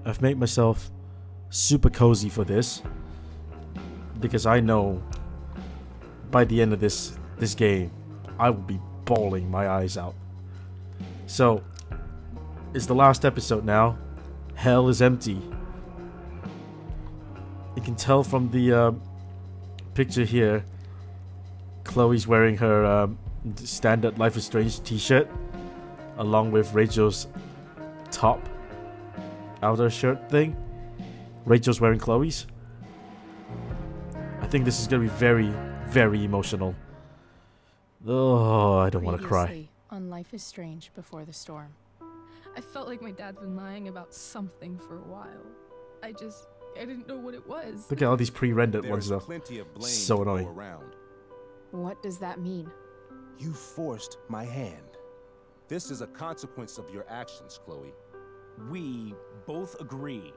I've made myself super cozy for this because I know by the end of this game I will be bawling my eyes out. So it's the last episode now. Hell is empty. You can tell from the picture here, Chloe's wearing her standard Life is Strange t-shirt along with Rachel's top outer shirt thing. Rachel's wearing Chloe's. I think this is gonna be very, very emotional. Oh, I don't want to cry. On Life is Strange Before the Storm. I felt like my dad's been lying about something for a while. I didn't know what it was. Look at all these pre-rendered ones though. So annoying. What does that mean? You forced my hand. This is a consequence of your actions, Chloe. We both agree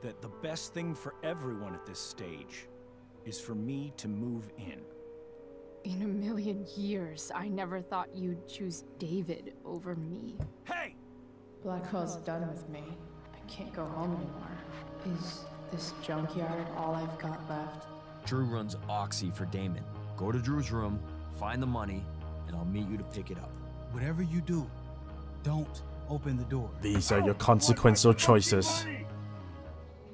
that the best thing for everyone at this stage is for me to move in. In a million years, I never thought you'd choose David over me. Hey! Blackwell's done with me. I can't go home anymore. Is this junkyard all I've got left? Drew runs Oxy for Damon. Go to Drew's room, find the money, and I'll meet you to pick it up. Whatever you do, don't open the door. These are your consequential choices.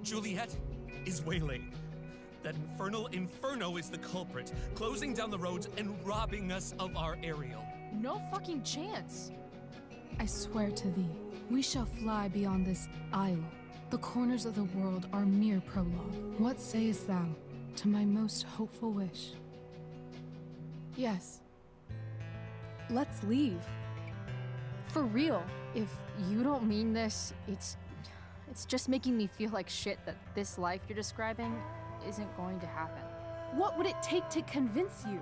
Juliet is waylaid. That infernal Inferno is the culprit, closing down the roads and robbing us of our aerial. No fucking chance. I swear to thee, we shall fly beyond this isle. The corners of the world are mere prologue. What sayest thou to my most hopeful wish? Yes. Let's leave. For real. If you don't mean this, it's just making me feel like shit that this life you're describing isn't going to happen. What would it take to convince you?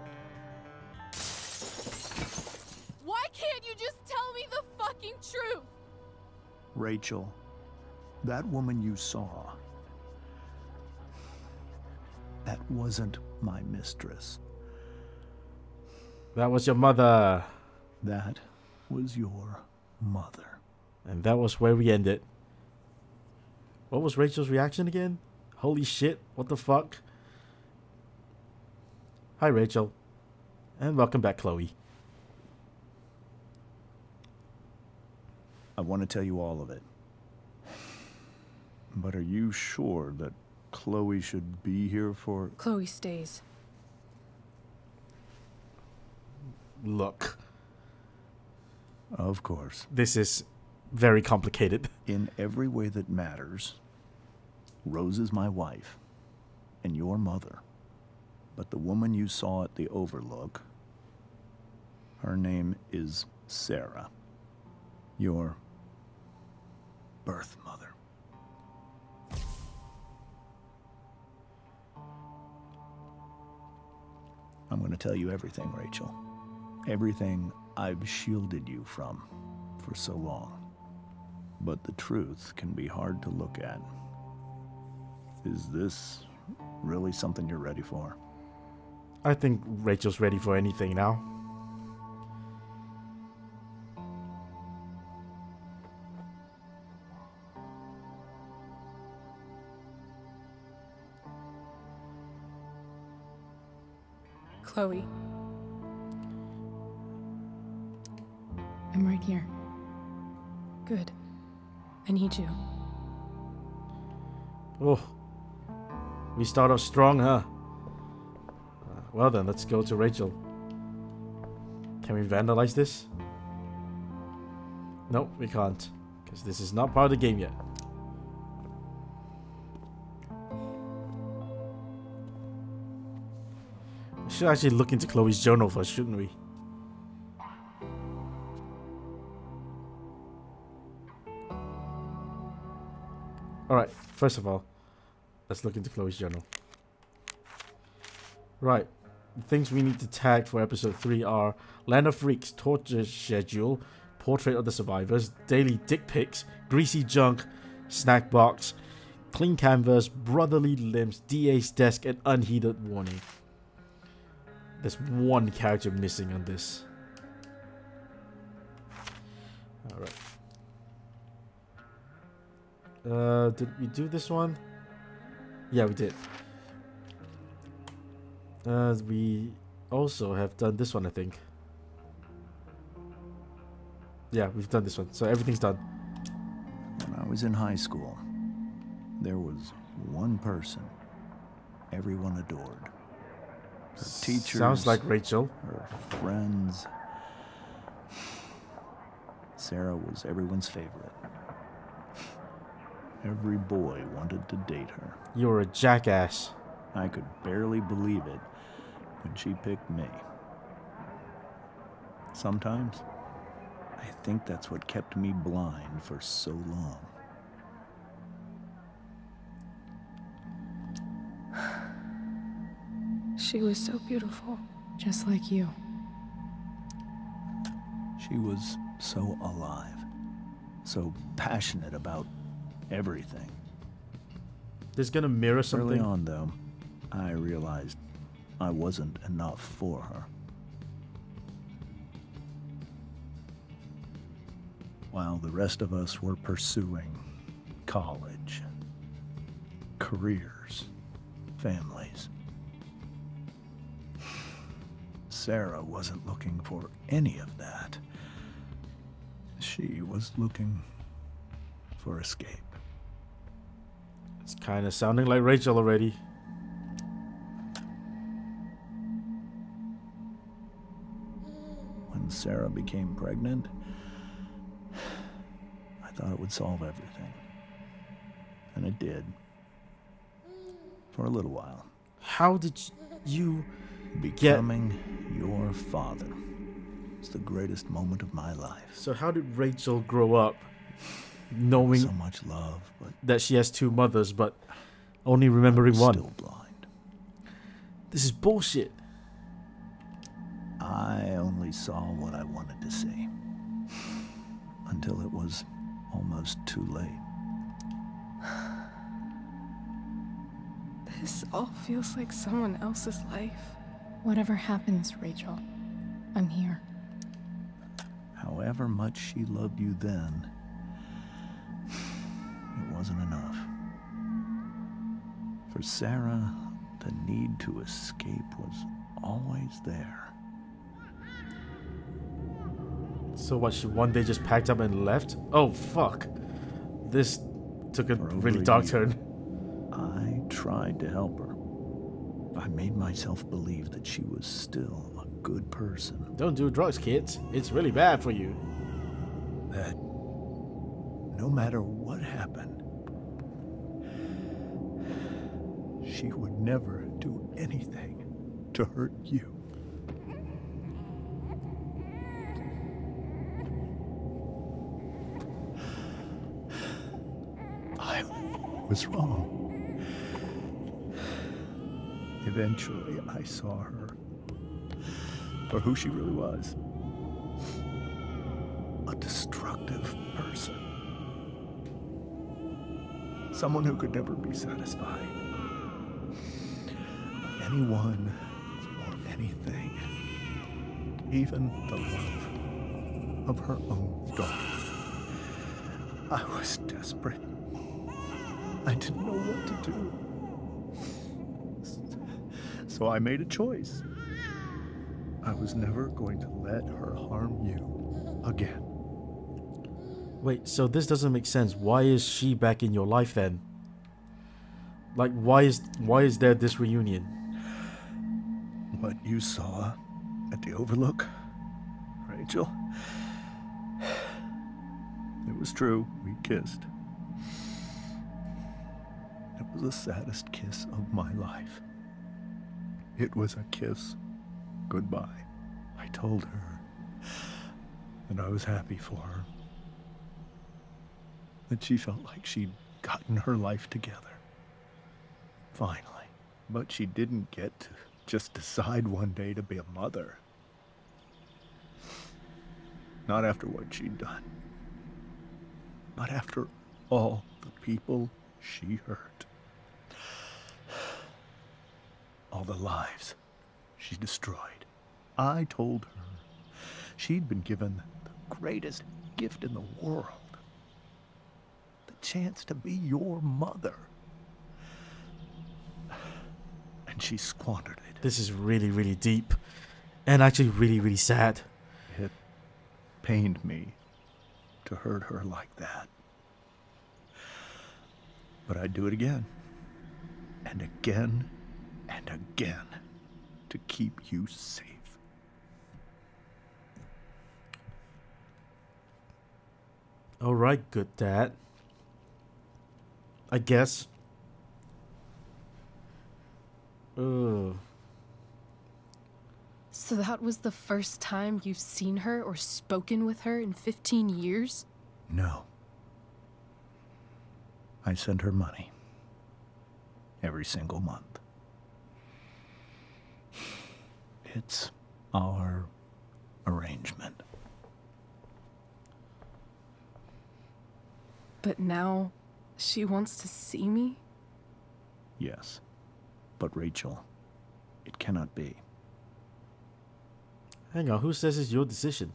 Why can't you just tell me the fucking truth? Rachel, that woman you saw, that wasn't my mistress. That was your mother. That was your mother. And that was where we ended. What was Rachel's reaction again? Holy shit, what the fuck? Hi Rachel. And welcome back, Chloe. I want to tell you all of it. But are you sure that Chloe should be here for... Chloe stays. Look. Of course. This is very complicated. In every way that matters, Rose is my wife and your mother. But the woman you saw at the Overlook, her name is Sarah. Your birth mother. I'm going to tell you everything, Rachel. Everything I've shielded you from for so long. But the truth can be hard to look at. Is this really something you're ready for? I think Rachel's ready for anything now. Chloe. I'm right here. Good. I need you. Oh. We start off strong, huh? Well then, let's go to Rachel. Can we vandalize this? Nope, we can't. Because this is not part of the game yet. We should actually look into Chloe's journal first, shouldn't we? Alright, first of all, let's look into Chloe's journal. Right, the things we need to tag for episode 3 are Land of Freaks, torture schedule, portrait of the survivors, daily dick pics, greasy junk, snack box, clean canvas, brotherly limbs, DA's desk, and unheeded warning. There's one character missing on this. Alright. Did we do this one? Yeah, we did. We also have done this one, I think. Yeah, we've done this one, so everything's done. When I was in high school, there was one person everyone adored. Her teachers, sounds like Rachel. her friends. Sarah was everyone's favorite. Every boy wanted to date her. You're a jackass. I could barely believe it when she picked me. Sometimes, I think that's what kept me blind for so long. She was so beautiful, just like you. She was so alive, so passionate about everything. This is gonna mirror something. Early on, though, I realized I wasn't enough for her. While the rest of us were pursuing college, careers, families, Sarah wasn't looking for any of that. She was looking for escape. It's kind of sounding like Rachel already. When Sarah became pregnant, I thought it would solve everything. And it did. For a little while. How did you Becoming your father is the greatest moment of my life. So how did Rachel grow up knowing So much love, but that she has two mothers, but only remembering one? still blind. This is bullshit. I only saw what I wanted to see. Until it was almost too late. This all feels like someone else's life. Whatever happens, Rachel, I'm here. However much she loved you then, it wasn't enough. For Sarah, the need to escape was always there. So what, she one day just packed up and left? Oh, fuck. This took a For over really a dark year, turn. I tried to help her. I made myself believe that she was still a good person. Don't do drugs, kids. It's really bad for you. That no matter what happened, she would never do anything to hurt you. I was wrong. Eventually, I saw her for who she really was. A destructive person. Someone who could never be satisfied. Anyone or anything. Even the love of her own daughter. I was desperate. I didn't know what to do. So I made a choice. I was never going to let her harm you again. Wait, so this doesn't make sense. Why is she back in your life then? Like, why is there this reunion? What you saw at the Overlook, Rachel, it was true. We kissed. It was the saddest kiss of my life. It was a kiss goodbye. I told her that I was happy for her. That she felt like she'd gotten her life together. Finally. But she didn't get to just decide one day to be a mother. Not after what she'd done. Not after all the people she hurt. All the lives she destroyed. I told her she'd been given the greatest gift in the world. That chance to be your mother. And she squandered it. This is really, really deep. And actually really, really sad. It pained me to hurt her like that. But I'd do it again. And again. And again. To keep you safe. Alright, good dad. I guess. Ugh. So that was the first time you've seen her or spoken with her in 15 years? No. I send her money. Every single month. It's our arrangement. But now, she wants to see me? Yes. But Rachel, it cannot be. Hang on, who says it's your decision?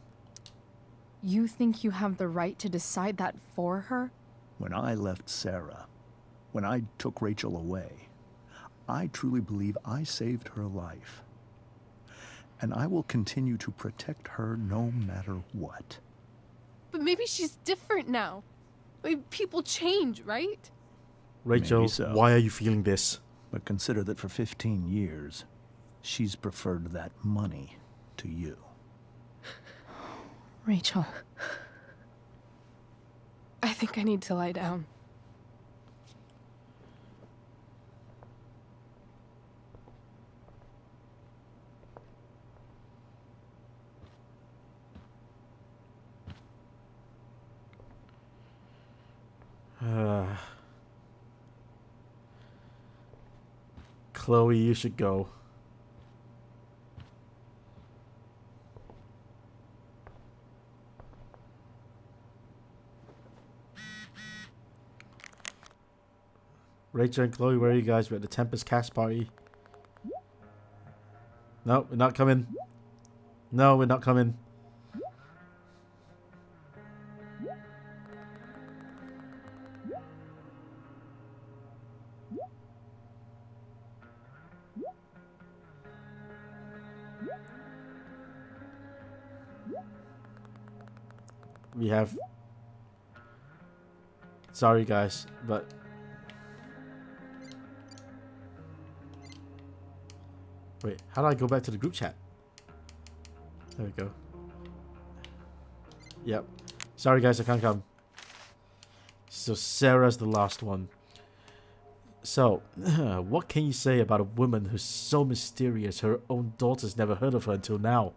You think you have the right to decide that for her? When I left Sarah, when I took Rachel away, I truly believe I saved her life. And I will continue to protect her no matter what. But maybe she's different now. Maybe people change, right? Rachel, so. why are you feeling this? But consider that for 15 years, she's preferred that money to you. Rachel. I think I need to lie down. Chloe, you should go. Rachel and Chloe, where are you guys? We're at the Tempest cast party. No, we're not coming. No, we're not coming. We have... Sorry guys, but... Wait, how do I go back to the group chat? There we go. Yep. Sorry guys, I can't come. So Sarah's the last one. So, what can you say about a woman who's so mysterious her own daughters never heard of her until now?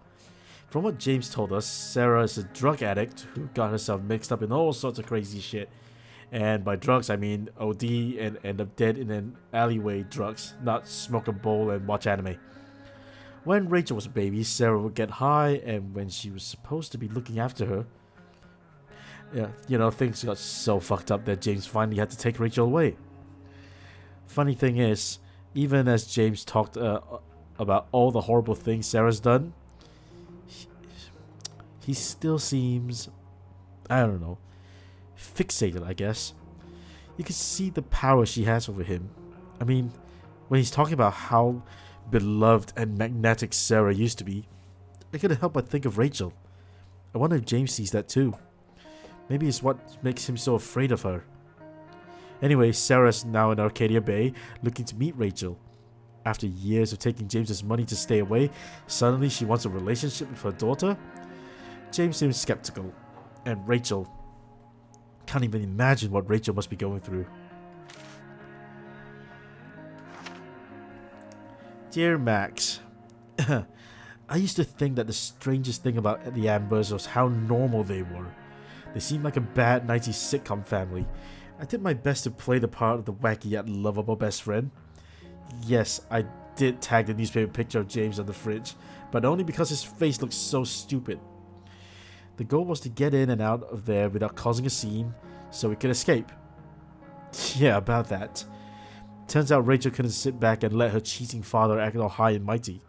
From what James told us, Sarah is a drug addict who got herself mixed up in all sorts of crazy shit. And by drugs, I mean OD and end up dead in an alleyway drugs, not smoke a bowl and watch anime. When Rachel was a baby, Sarah would get high, and when she was supposed to be looking after her, yeah, you know, things got so fucked up that James finally had to take Rachel away. Funny thing is, even as James talked about all the horrible things Sarah's done, he still seems, I don't know, fixated, I guess. You can see the power she has over him. I mean, when he's talking about how beloved and magnetic Sarah used to be, I couldn't help but think of Rachel. I wonder if James sees that too. Maybe it's what makes him so afraid of her. Anyway, Sarah's now in Arcadia Bay, looking to meet Rachel. After years of taking James's money to stay away, suddenly she wants a relationship with her daughter? James seems skeptical, and Rachel... Can't even imagine what Rachel must be going through. Dear Max, I used to think that the strangest thing about the Ambers was how normal they were. They seemed like a bad 90s sitcom family. I did my best to play the part of the wacky yet lovable best friend. Yes, I did tag the newspaper picture of James on the fridge, but only because his face looked so stupid. The goal was to get in and out of there without causing a scene, so we could escape. Yeah, about that. Turns out Rachel couldn't sit back and let her cheating father act all high and mighty.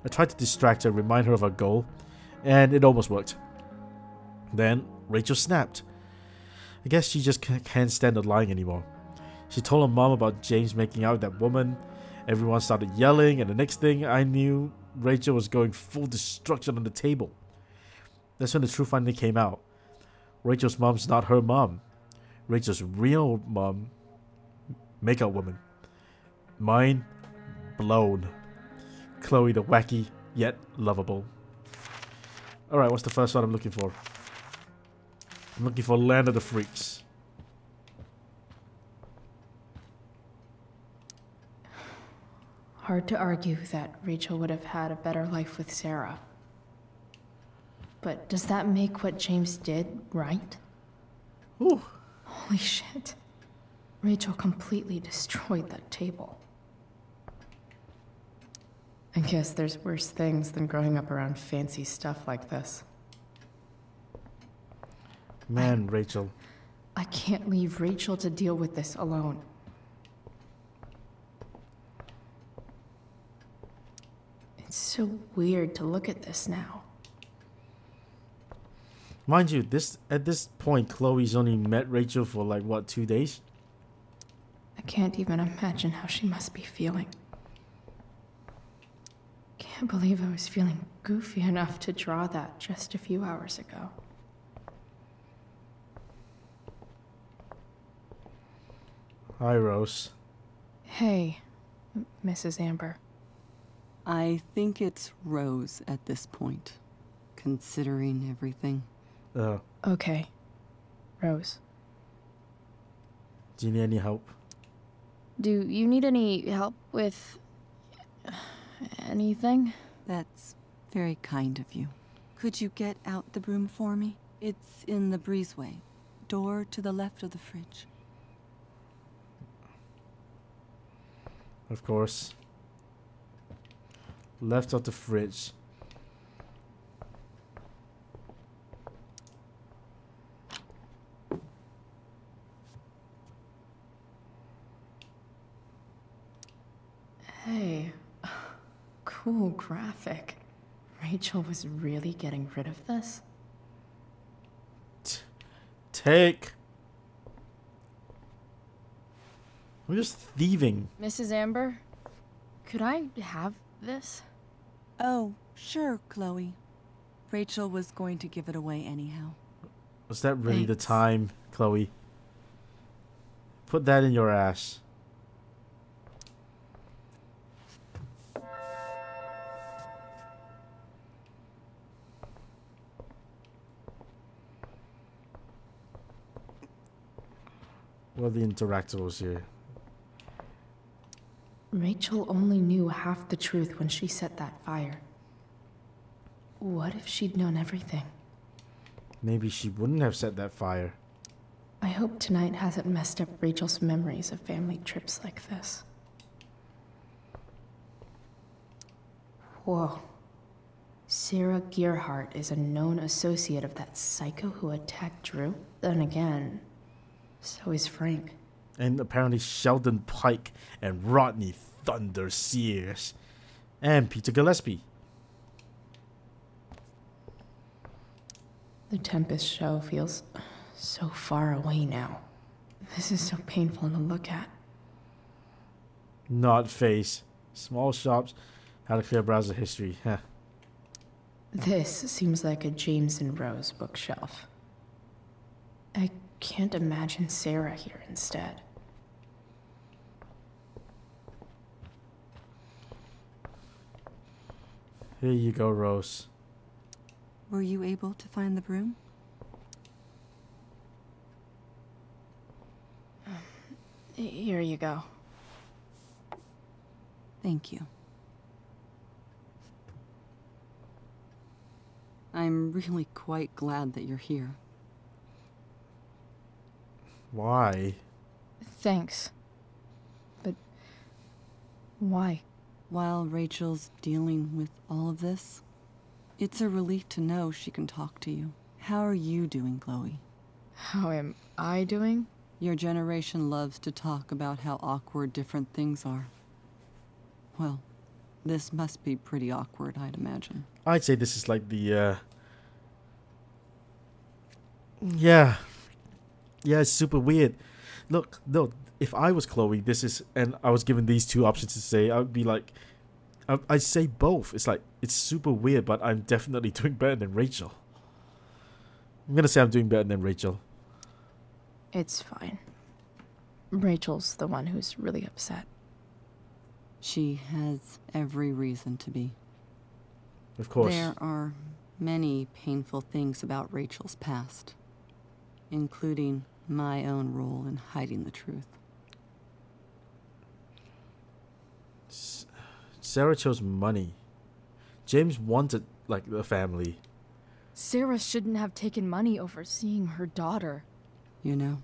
I tried to distract her, remind her of our goal, and it almost worked. Then, Rachel snapped. I guess she just can't stand the lying anymore. She told her mom about James making out with that woman. Everyone started yelling, and the next thing I knew, Rachel was going full destruction on the table. That's when the truth finally came out. Rachel's mom's not her mom. Rachel's real mom, makeup woman. Mind blown. Chloe the wacky, yet lovable. Alright, what's the first one I'm looking for? I'm looking for Land of the Freaks. Hard to argue that Rachel would have had a better life with Sarah. But does that make what James did right? Ooh. Holy shit. Rachel completely destroyed that table. I guess there's worse things than growing up around fancy stuff like this. Man, Rachel. I can't leave Rachel to deal with this alone. It's so weird to look at this now. Mind you, at this point, Chloe's only met Rachel for like, what, 2 days? I can't even imagine how she must be feeling. Can't believe I was feeling goofy enough to draw that just a few hours ago. Hi, Rose. Hey, Mrs. Amber. I think it's Rose at this point, considering everything. Okay. Rose. Do you need any help? Do you need any help with anything? That's very kind of you. Could you get out the broom for me? It's in the breezeway. Door to the left of the fridge. Of course. Left of the fridge. Hey, cool graphic. Rachel was really getting rid of this? Take. We're just thieving. Mrs. Amber, could I have this? Oh, sure, Chloe. Rachel was going to give it away anyhow. Was that really the Thanks. time, Chloe? Put that in your ass. What are the interactables here? Rachel only knew half the truth when she set that fire. What if she'd known everything? Maybe she wouldn't have set that fire. I hope tonight hasn't messed up Rachel's memories of family trips like this. Whoa. Sarah Gearhart is a known associate of that psycho who attacked Drew? Then again, so is Frank. And apparently Sheldon Pike and Rodney Thunder Sears. And Peter Gillespie. The Tempest show feels so far away now. This is so painful to look at. Not face. Small shops. How to clear browser history. Huh. This seems like a James and Rose bookshelf. I can't imagine Sarah here instead. Here you go, Rose. Were you able to find the broom? Here you go. Thank you. I'm really quite glad that you're here. Why? Thanks. But why? While Rachel's dealing with all of this, it's a relief to know she can talk to you. How are you doing, Chloe? How am I doing? Your generation loves to talk about how awkward different things are. Well, this must be pretty awkward, I'd imagine. I'd say this is like the, yeah. Yeah, it's super weird. Look, no, if I was Chloe, and I was given these two options to say, I would be like, I'd say both. It's like, it's super weird, but I'm definitely doing better than Rachel. I'm gonna say I'm doing better than Rachel. It's fine. Rachel's the one who's really upset. She has every reason to be. Of course. There are many painful things about Rachel's past, including my own role in hiding the truth. Sarah chose money. James wanted, like, the family. Sarah shouldn't have taken money over seeing her daughter. You know,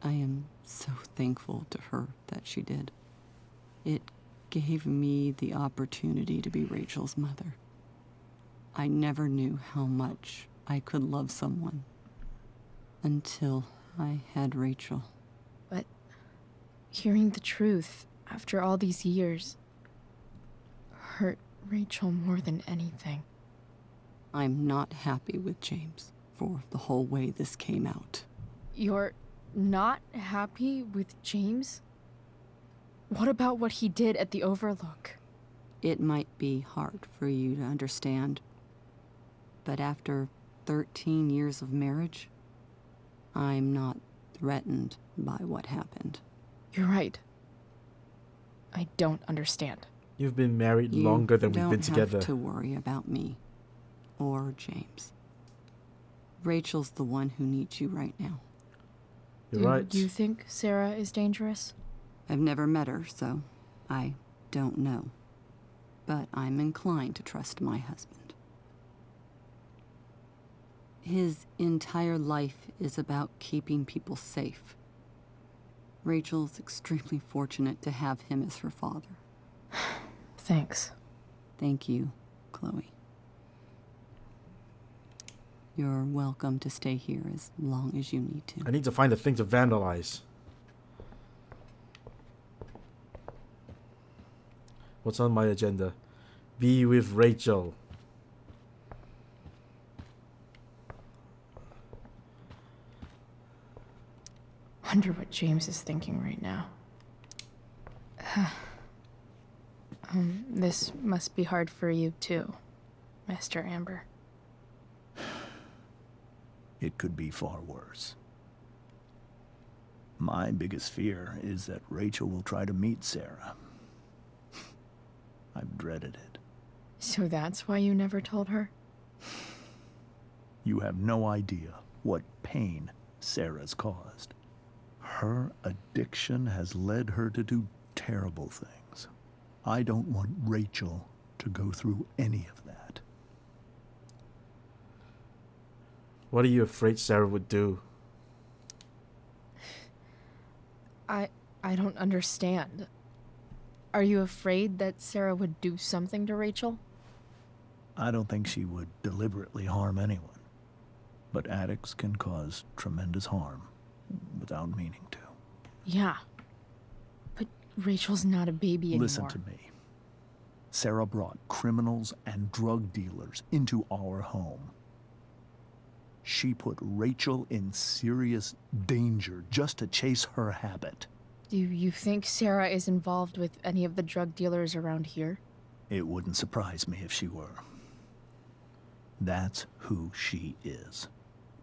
I am so thankful to her that she did. It gave me the opportunity to be Rachel's mother. I never knew how much I could love someone until I had Rachel. But hearing the truth after all these years hurt Rachel more than anything. I'm not happy with James for the whole way this came out. You're not happy with James? What about what he did at the Overlook? It might be hard for you to understand, but after 13 years of marriage, I'm not threatened by what happened. You're right. I don't understand. You've been married longer than we've been together. You don't have to worry about me or James. Rachel's the one who needs you right now. You're right. Do you think Sarah is dangerous? I've never met her, so I don't know. But I'm inclined to trust my husband. His entire life is about keeping people safe. Rachel's extremely fortunate to have him as her father. Thanks. Thank you, Chloe. You're welcome to stay here as long as you need to. I need to find a thing to vandalize. What's on my agenda? Be with Rachel. Wonder what James is thinking right now. This must be hard for you too, Mr. Amber. It could be far worse. My biggest fear is that Rachel will try to meet Sarah. I've dreaded it. So that's why you never told her? You have no idea what pain Sarah's caused. Her addiction has led her to do terrible things. I don't want Rachel to go through any of that. What are you afraid Sarah would do? I don't understand. Are you afraid that Sarah would do something to Rachel? I don't think she would deliberately harm anyone. But addicts can cause tremendous harm without meaning to. Yeah. But Rachel's not a baby anymore. Listen to me. Sarah brought criminals and drug dealers into our home. She put Rachel in serious danger just to chase her habit. Do you think Sarah is involved with any of the drug dealers around here? It wouldn't surprise me if she were. That's who she is.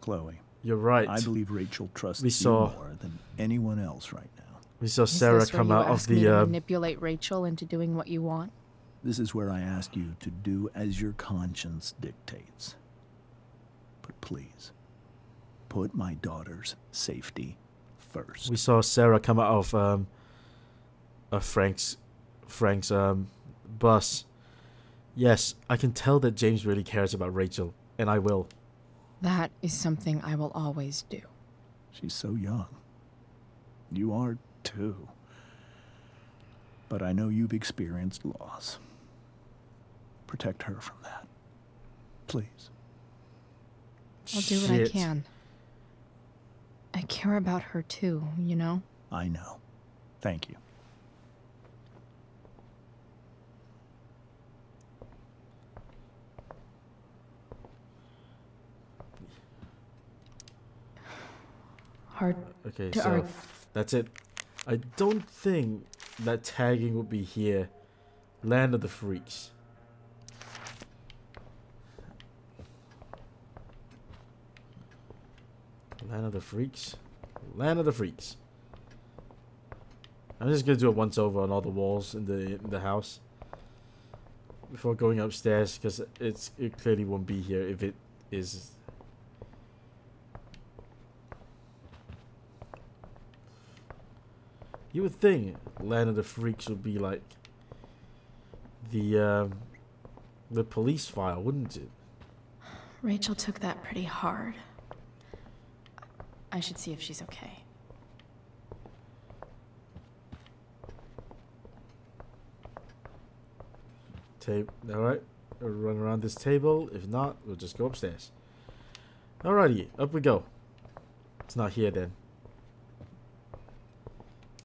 Chloe. You're right. I believe Rachel trusts you more than anyone else right now. We saw Sarah come out of the... manipulate Rachel into doing what you want? This is where I ask you to do as your conscience dictates. But please, put my daughter's safety first. We saw Sarah come out of Frank's bus. Yes, I can tell that James really cares about Rachel, and I will. That is something I will always do. She's so young. You are too. But I know you've experienced loss. Protect her from that. Please. I'll do what I can. I care about her too, you know? I know. Thank you. Hard Okay, to so argue. that's it. I don't think that tagging would be here. Land of the Freaks. Land of the Freaks? Land of the Freaks. I'm just gonna do a once over on all the walls in the house before going upstairs, because it clearly won't be here if it is. You would think Land of the Freaks would be like the police file, wouldn't it? Rachel took that pretty hard. I should see if she's okay. Alright, we'll run around this table. If not, we'll just go upstairs. Alrighty, up we go. It's not here then.